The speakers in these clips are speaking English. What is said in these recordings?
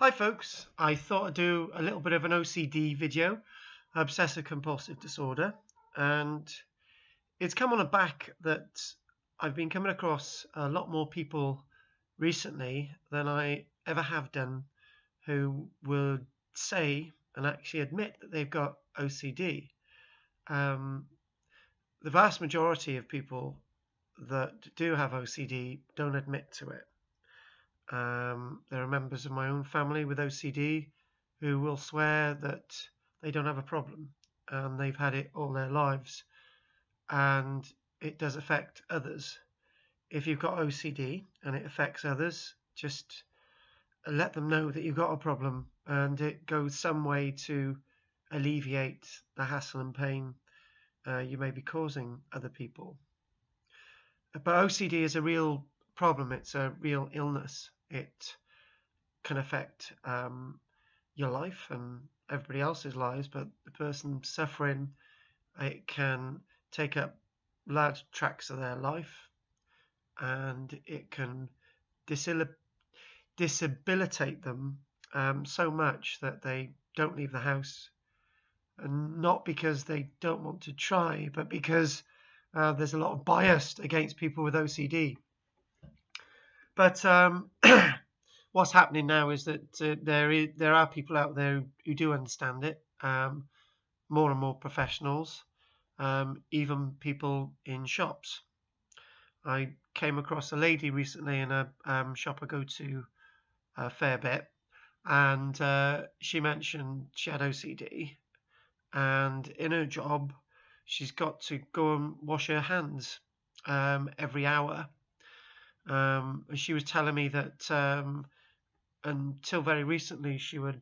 Hi folks, I thought I'd do a little bit of an OCD video, Obsessive Compulsive Disorder, and it's come on the back that I've been coming across a lot more people recently than I ever have done who would say and actually admit that they've got OCD. The vast majority of people that do have OCD don't admit to it. There are members of my own family with OCD who will swear that they don't have a problem and they've had it all their lives, and it does affect others. If you've got OCD and it affects others, just let them know that you've got a problem, and it goes some way to alleviate the hassle and pain you may be causing other people. But OCD is a real problem. It's a real illness. It can affect your life and everybody else's lives, but the person suffering, it can take up large tracts of their life, and it can disabilitate them so much that they don't leave the house, and not because they don't want to try, but because there's a lot of bias against people with OCD. But what's happening now is that there are people out there who do understand it, more and more professionals, even people in shops. I came across a lady recently in a shop I go to a fair bit, and she mentioned she had OCD, and in her job she's got to go and wash her hands every hour. She was telling me that until very recently she would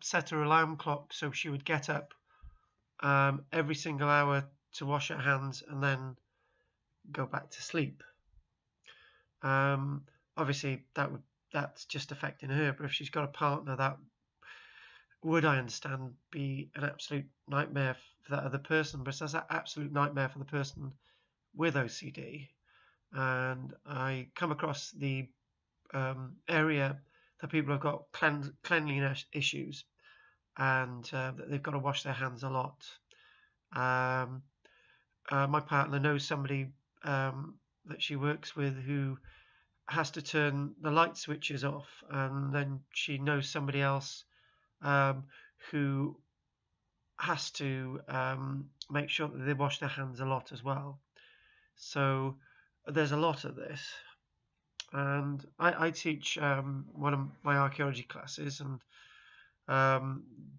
set her alarm clock so she would get up every single hour to wash her hands and then go back to sleep. Obviously that's just affecting her, but if she's got a partner, that would, I understand, be an absolute nightmare for that other person. But it's an absolute nightmare for the person with OCD. And I come across the area that people have got cleanliness issues, and that they've got to wash their hands a lot. My partner knows somebody that she works with who has to turn the light switches off, and then she knows somebody else who has to make sure that they wash their hands a lot as well. So there's a lot of this, and I teach one of my archaeology classes, and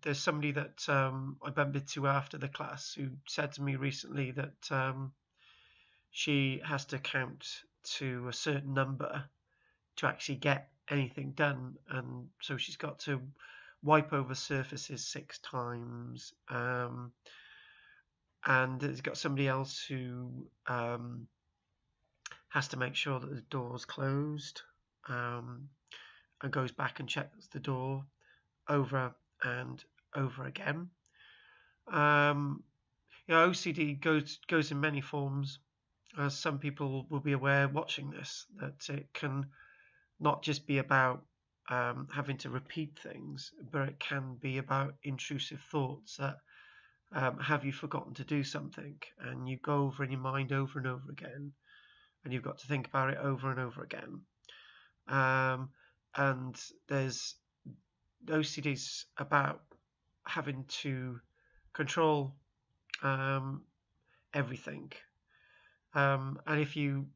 there's somebody that I bumped into after the class who said to me recently that she has to count to a certain number to actually get anything done, and so she's got to wipe over surfaces 6 times, and there's got somebody else who has to make sure that the door's closed, and goes back and checks the door over and over again. OCD goes in many forms. As some people will be aware watching this, that it can not just be about having to repeat things, but it can be about intrusive thoughts that have you forgotten to do something, and you go over in your mind over and over again, and you've got to think about it over and over again. And there's OCD's about having to control everything, and if you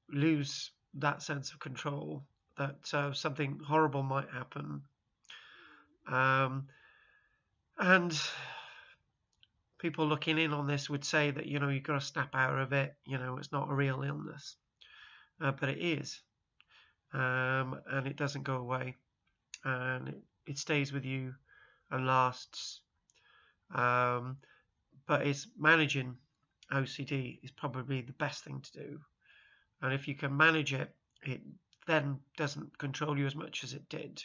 lose that sense of control, that something horrible might happen. And people looking in on this would say that, you've got to snap out of it, it's not a real illness, but it is, and it doesn't go away, and it stays with you and lasts, but it's managing OCD is probably the best thing to do, and if you can manage it, it then doesn't control you as much as it did.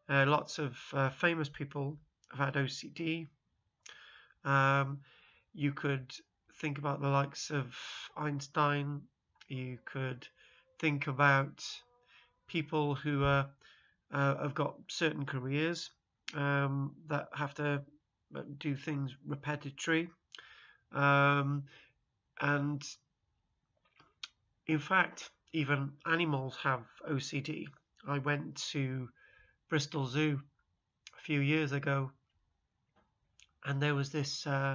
Lots of famous people have had OCD. You could think about the likes of Einstein. You could think about people who are have got certain careers that have to do things repetitively, and in fact, even animals have OCD. I went to Bristol Zoo a few years ago, and there was this aardvark,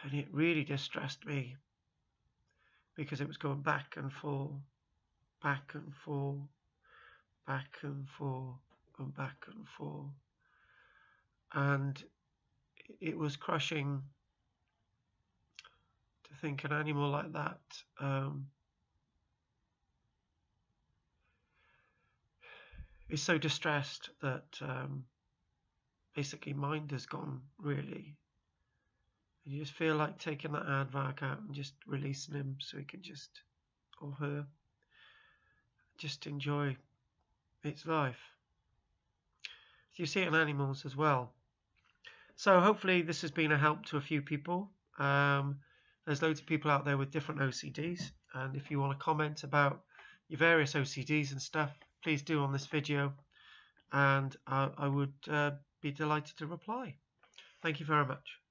and it really distressed me because it was going back and forth, back and forth, back and forth, and back and forth, and it was crushing to think an animal like that is so distressed that basically mind has gone, really. And you just feel like taking that aardvark out and just releasing him so he can just, or her, just enjoy its life. You see it in animals as well. So hopefully this has been a help to a few people. There's loads of people out there with different OCDs, and if you want to comment about your various OCDs and stuff, please do on this video, and I would be delighted to reply. Thank you very much.